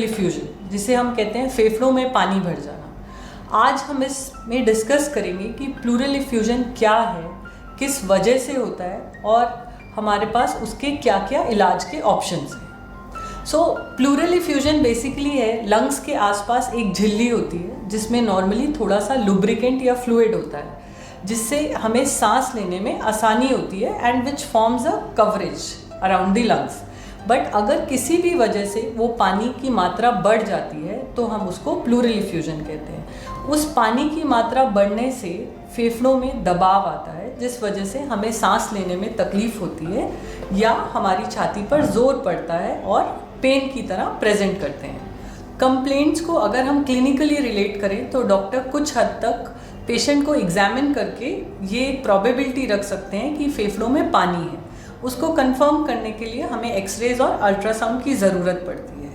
Effusion, जिसे हम कहते हैं फेफड़ों में पानी भर जाना। आज हम इसमें डिस्कस करेंगे कि प्लूरल इफ्यूजन क्या है, किस वजह से होता है और हमारे पास उसके क्या क्या इलाज के ऑप्शंस हैं। प्लूरल इफ्यूजन बेसिकली है लंग्स के आसपास एक झिल्ली होती है जिसमें नॉर्मली थोड़ा सा लुब्रिकेंट या फ्लूइड होता है, जिससे हमें सांस लेने में आसानी होती है and which forms a coverage around the lungs. But अगर किसी भी वजह से वो पानी की मात्रा बढ़ जाती है तो हम उसको प्लूरल इफ्यूजन कहते हैं। उस पानी की मात्रा बढ़ने से फेफड़ों में दबाव आता है, जिस वजह से हमें सांस लेने में तकलीफ होती है या हमारी छाती पर जोर पड़ता है और पेन की तरह प्रेजेंट करते हैं। कंप्लेंट्स को अगर हम क्लिनिकली रिलेट करें तो डॉक्टर कुछ हद तक पेशेंट को एग्जामिन करके ये प्रोबेबिलिटी रख सकते हैं कि फेफड़ों में पानी है। उसको कंफर्म करने के लिए हमें एक्सरेज और अल्ट्रासाउंड की ज़रूरत पड़ती है।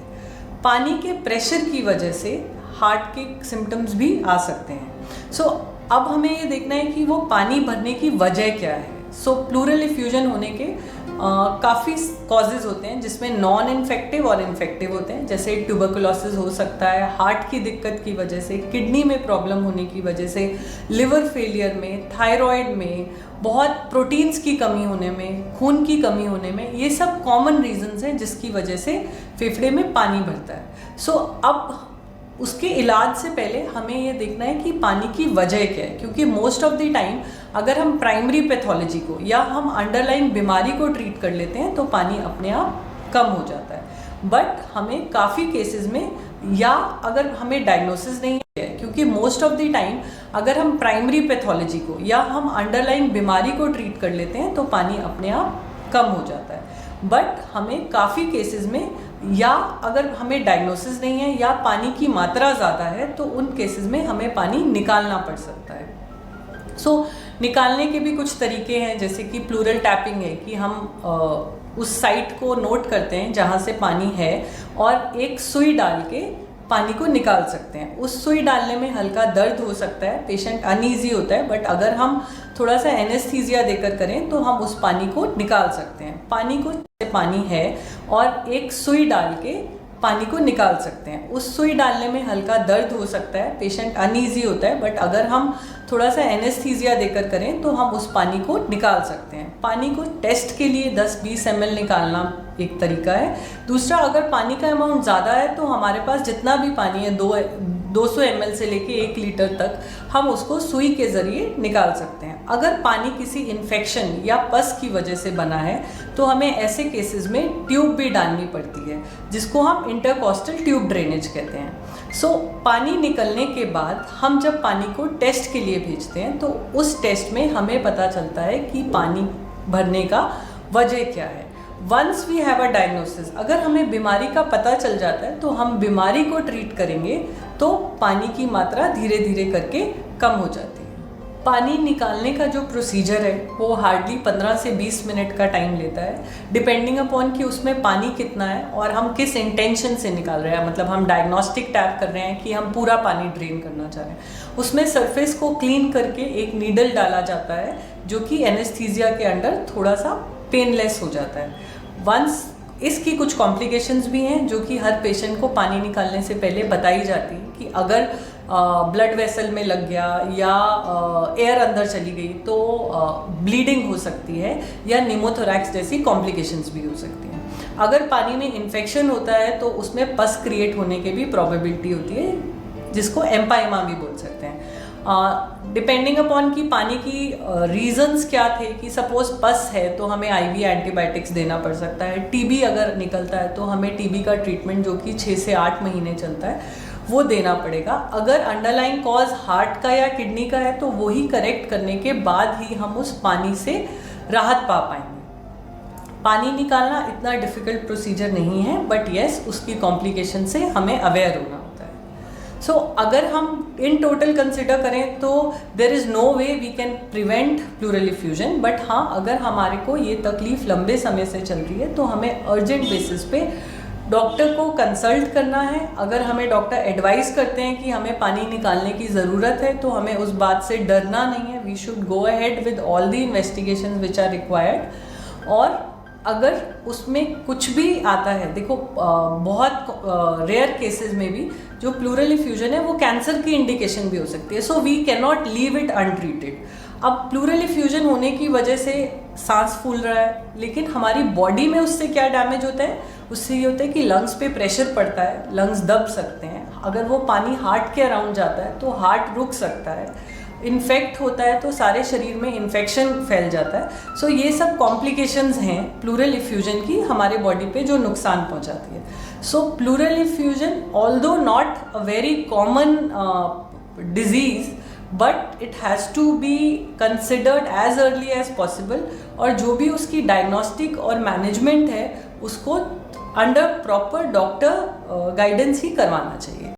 पानी के प्रेशर की वजह से हार्ट के सिम्टम्स भी आ सकते हैं। अब हमें ये देखना है कि वो पानी भरने की वजह क्या है। प्लूरल इफ्यूजन होने के काफ़ी कॉजेज़ होते हैं, जिसमें नॉन इन्फेक्टिव और इन्फेक्टिव होते हैं, जैसे ट्यूबरकुलोसिस हो सकता है हार्ट की दिक्कत की वजह से, किडनी में प्रॉब्लम होने की वजह से, लिवर फेलियर में, थायराइड में, बहुत प्रोटीन्स की कमी होने में, खून की कमी होने में, ये सब कॉमन रीजंस हैं जिसकी वजह से फेफड़े में पानी भरता है। अब उसके इलाज से पहले हमें ये देखना है कि पानी की वजह क्या है, क्योंकि मोस्ट ऑफ द टाइम अगर हम प्राइमरी पैथोलॉजी को या हम अंडरलाइंग बीमारी को ट्रीट कर लेते हैं तो पानी अपने आप कम हो जाता है। बट हमें काफ़ी केसेस में, या अगर हमें डायग्नोसिस नहीं है, क्योंकि मोस्ट ऑफ द टाइम अगर हम प्राइमरी पैथोलॉजी को या हम अंडरलाइंग बीमारी को ट्रीट कर लेते हैं तो पानी अपने आप कम हो जाता है। बट हमें काफ़ी केसेस में, या अगर हमें डायग्नोसिस नहीं है या पानी की मात्रा ज़्यादा है तो उन केसेस में हमें पानी निकालना पड़ सकता है। निकालने के भी कुछ तरीके हैं, जैसे कि प्लूरल टैपिंग है कि हम उस साइट को नोट करते हैं जहाँ से पानी है और एक सुई डाल के पानी को निकाल सकते हैं। उस सुई डालने में हल्का दर्द हो सकता है, पेशेंट अनईजी होता है, बट अगर हम थोड़ा सा एनेस्थीसिया देकर करें तो हम उस पानी को निकाल सकते हैं। पानी है और एक सुई डाल के पानी को निकाल सकते हैं। उस सुई डालने में हल्का दर्द हो सकता है, पेशेंट अनईजी होता है, बट अगर हम थोड़ा सा एनेस्थीसिया देकर करें तो हम उस पानी को निकाल सकते हैं। पानी को टेस्ट के लिए 10-20 ml निकालना एक तरीका है। दूसरा, अगर पानी का अमाउंट ज़्यादा है तो हमारे पास जितना भी पानी है 200 ml से लेके 1 लीटर तक हम उसको सुई के ज़रिए निकाल सकते हैं। अगर पानी किसी इन्फेक्शन या पस की वजह से बना है तो हमें ऐसे केसेस में ट्यूब भी डालनी पड़ती है, जिसको हम इंटरकॉस्टल ट्यूब ड्रेनेज कहते हैं। पानी निकलने के बाद हम जब पानी को टेस्ट के लिए भेजते हैं तो उस टेस्ट में हमें पता चलता है कि पानी भरने का वजह क्या है। Once we have a diagnosis, अगर हमें बीमारी का पता चल जाता है तो हम बीमारी को ट्रीट करेंगे तो पानी की मात्रा धीरे धीरे करके कम हो जाती है। पानी निकालने का जो प्रोसीजर है वो हार्डली 15 से 20 मिनट का टाइम लेता है, डिपेंडिंग अपॉन कि उसमें पानी कितना है और हम किस इंटेंशन से निकाल रहे हैं। मतलब हम डायग्नोस्टिक टैप कर रहे हैं कि हम पूरा पानी ड्रेन करना चाह रहे हैं। उसमें सरफेस को क्लीन करके एक नीडल डाला जाता है जो कि एनेस्थीसिया के अंडर थोड़ा सा पेनलेस हो जाता है। वंस इसकी कुछ कॉम्प्लिकेशंस भी हैं जो कि हर पेशेंट को पानी निकालने से पहले बताई जाती है कि अगर ब्लड वेसल में लग गया या एयर अंदर चली गई तो ब्लीडिंग हो सकती है या निमोथोरैक्स जैसी कॉम्प्लिकेशंस भी हो सकती हैं। अगर पानी में इन्फेक्शन होता है तो उसमें पस क्रिएट होने की भी प्रोबेबिलिटी होती है, जिसको एम्पाइमा भी बोल सकते हैं। डिपेंडिंग अपॉन कि पानी की रीजंस क्या थे, कि सपोज पस है तो हमें आईवी एंटीबायोटिक्स देना पड़ सकता है। टीबी अगर निकलता है तो हमें टीबी का ट्रीटमेंट जो कि 6 से 8 महीने चलता है वो देना पड़ेगा। अगर अंडरलाइंग कॉज हार्ट का या किडनी का है तो वही करेक्ट करने के बाद ही हम उस पानी से राहत पा पाएंगे। पानी निकालना इतना डिफ़िकल्ट प्रोसीजर नहीं है, बट येस उसकी कॉम्प्लिकेशन से हमें अवेयर होना होता है। अगर हम इन टोटल कंसिडर करें तो there is no way we can prevent pleural effusion, but हाँ अगर हमारे को ये तकलीफ़ लंबे समय से चल रही है तो हमें अर्जेंट बेसिस पे डॉक्टर को कंसल्ट करना है। अगर हमें डॉक्टर एडवाइस करते हैं कि हमें पानी निकालने की ज़रूरत है तो हमें उस बात से डरना नहीं है। We should go ahead with all the investigations which are required और अगर उसमें कुछ भी आता है, देखो बहुत रेयर केसेस में भी जो प्लूरल इफ्यूजन है वो कैंसर की इंडिकेशन भी हो सकती है, so we can not leave it untreated. अब प्लूरल इफ्यूजन होने की वजह से सांस फूल रहा है, लेकिन हमारी बॉडी में उससे क्या डैमेज होता है? उससे ये होता है कि लंग्स पे प्रेशर पड़ता है, लंग्स दब सकते हैं। अगर वो पानी हार्ट के अराउंड जाता है तो हार्ट रुक सकता है, इन्फेक्ट होता है तो सारे शरीर में इन्फेक्शन फैल जाता है। सो ये सब कॉम्प्लिकेशंस हैं प्लूरल इफ्यूजन की हमारे बॉडी पे जो नुकसान पहुंचाती है। So pleural effusion although not a very common disease, but it has to be considered as early as possible, और जो भी उसकी डायग्नोस्टिक और मैनेजमेंट है उसको अंडर प्रॉपर डॉक्टर गाइडेंस ही करवाना चाहिए।